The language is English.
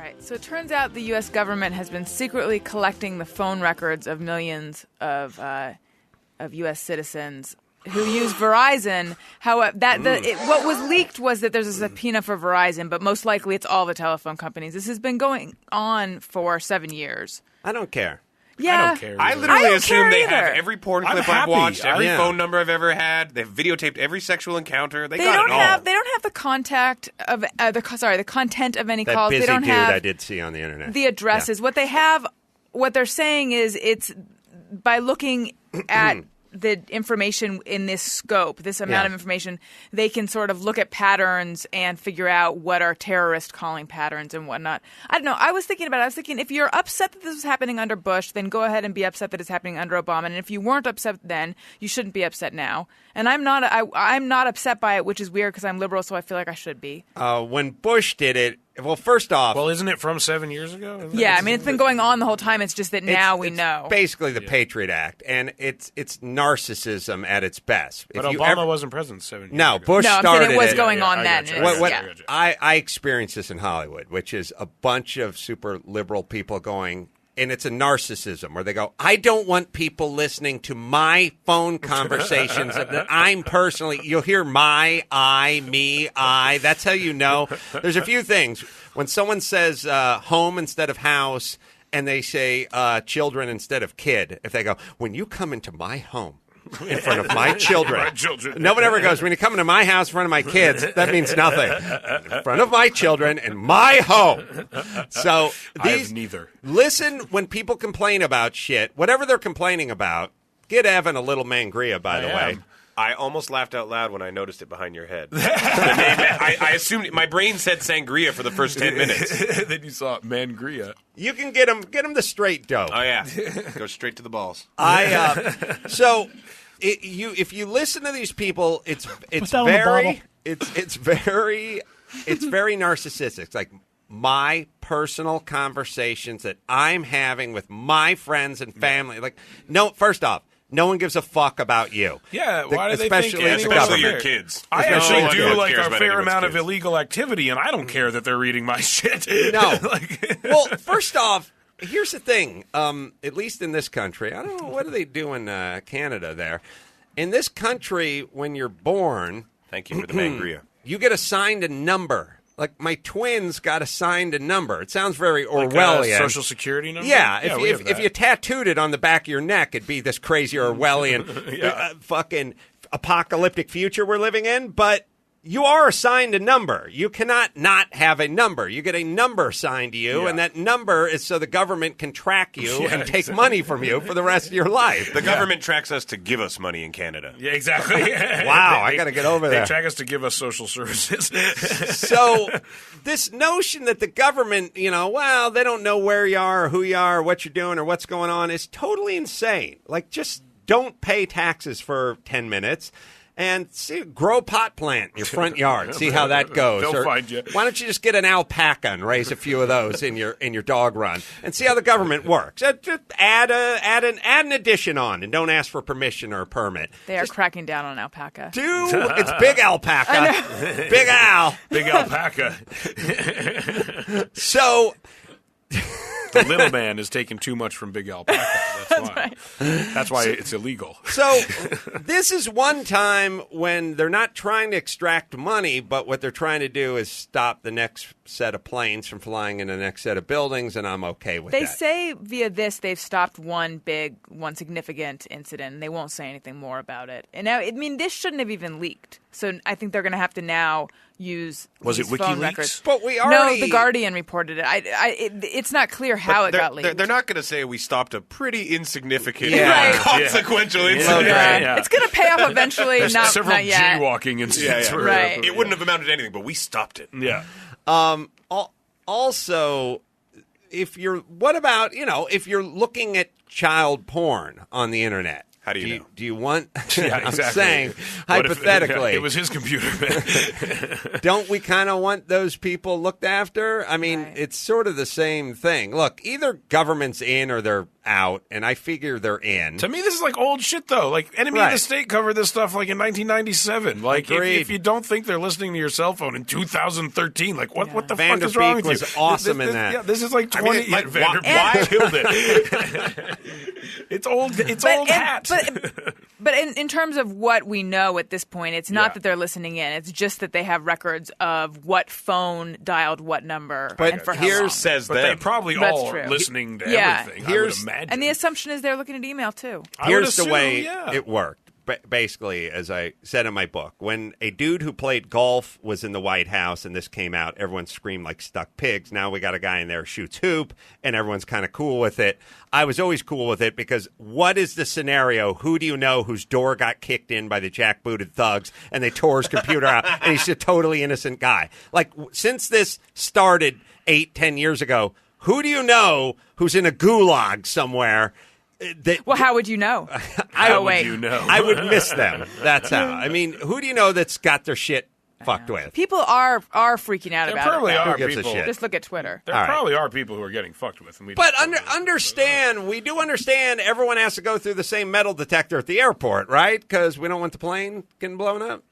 Right. So it turns out the U.S. government has been secretly collecting the phone records of millions of U.S. citizens who use Verizon. However, what was leaked was that there's a subpoena for Verizon, but most likely it's all the telephone companies. This has been going on for 7 years. I don't care. Yeah. I don't care. I literally assume they have either. every porn I'm clip I've happy. watched, every Yeah. phone number I've ever had. They've videotaped every sexual encounter. They got don't it all. have. They don't have the content of the content of any That calls. busy They don't dude have I did see on the internet. the addresses. What they have, what they're saying is, it's by looking at the information in this scope, this amount of information, they can sort of look at patterns and figure out what are terrorist calling patterns and whatnot. I don't know. I was thinking, if you're upset that this was happening under Bush, then go ahead and be upset that it's happening under Obama. And if you weren't upset then, you shouldn't be upset now. And I'm not upset by it, which is weird because I'm liberal, so I feel like I should be. When Bush did it, well, first off... Well, isn't it from 7 years ago? Yeah, I mean, it's been going on the whole time. It's just that now we know. Basically the Patriot Act, and it's narcissism at its best. But Obama wasn't president 7 years ago. No, Bush I'm started saying it was it. going on I then. gotcha. It's- I experienced this in Hollywood, which is a bunch of super liberal people going, and it's a narcissism where they go, I don't want people listening to my phone conversations that I'm personally, you'll hear my, I, me, I. That's how you know. There's a few things. When someone says home instead of house, and they say children instead of kid, if they go, when you come into my home, in front of my children. No one ever goes, when you come into my house in front of my kids, that means nothing. In front of my children and my home. So I have neither. Listen when people complain about shit, whatever they're complaining about. Get Evan a little mangria, by the way. I almost laughed out loud when I noticed it behind your head. I assumed my brain said sangria for the first 10 minutes. Then you saw Mangria. You can get them the straight dough. Oh yeah, go straight to the balls. If you listen to these people, it's that on the bottle. it's very narcissistic. It's like my personal conversations that I'm having with my friends and family. Like, no, first off, no one gives a fuck about you. Yeah, why do they think especially your kids? I actually do like cares a about fair anyone's amount of kids. illegal activity, and I don't care that they're reading my shit. No. Well, first off, here's the thing. At least in this country, I don't know, what do they do in Canada there? In this country, when you're born... Thank you for the mangria. You get assigned a number. Like, my twins got assigned a number. It sounds very Like Orwellian. Social Security number? Yeah, if if you tattooed it on the back of your neck, it'd be this crazy Orwellian fucking apocalyptic future we're living in. But you are assigned a number. You cannot not have a number. You get a number assigned to you, and that number is so the government can track you and take money from you for the rest of your life. The government tracks us to give us money in Canada. Yeah, exactly. Wow, I got to get over They there. track us to give us social services. So this notion that the government, they don't know where you are or who you are or what you're doing or what's going on is totally insane. Like, just don't pay taxes for 10 minutes. And grow a pot plant in your front yard. See how that goes. They'll find you. Why don't you just get an alpaca and raise a few of those in your dog run and see how the government works? Just add an addition on and don't ask for permission or a permit. They are cracking down on alpaca. It's Big Alpaca. Big Al. Big alpaca. So... The little man is taking too much from Big Alpaca. That's why. Right. That's why it's illegal. So this is one time when they're not trying to extract money, but what they're trying to do is stop the next set of planes from flying in the next set of buildings, and I'm okay with that. They say via this they've stopped one significant incident, and they won't say anything more about it. And now, this shouldn't have even leaked. So I think they're going to have to now use Was it these phone WikiLeaks? records. But we already... No, The Guardian reported it. It's not clear how it got leaked. They're not going to say we stopped a pretty insignificant, Right. consequential incident. Yeah. It's going to pay off eventually. There's not several yet. jaywalking incidents. Right. It wouldn't have amounted to anything, but we stopped it. Yeah. Also, if you're looking at child porn on the internet, how do you know? Do you want? Yeah, I'm exactly. saying What if- hypothetically, it was his computer. don't we kind of want those people looked after? I mean, Right. It's sort of the same thing. Look, either government's in or they're out, and I figure they're in. To me, this is like old shit, though. Like, Enemy of the State covered this stuff like in 1997. Like, if you don't think they're listening to your cell phone in 200013, like, what the fuck is wrong with you? was awesome in that. Yeah, this is like 20. Why killed it? It's old. It's old hat. But in terms of what we know at this point, it's not that they're listening in. It's just that they have records of what phone dialed what number and for how long. Says but them. they probably all are listening to everything. I would imagine. And the assumption is they're looking at email too. Here's the way it worked. Basically, as I said in my book, when a dude who played golf was in the White House and this came out, everyone screamed like stuck pigs. Now we got a guy in there who shoots hoop, and everyone's kind of cool with it. I was always cool with it because what is the scenario? Who do you know whose door got kicked in by the jackbooted thugs and they tore his computer out, and he's a totally innocent guy? Like, since this started 8-10 years ago, who do you know who's in a gulag somewhere? Well, how would you know? How would you know? I would miss them. That's how. I mean, who do you know that's got their shit fucked with? People are freaking out There about probably it. are Who gives a people. shit? Just look at Twitter. There probably are people who are getting fucked with. And we But understand, we do understand everyone has to go through the same metal detector at the airport, right? Because we don't want the plane getting blown up.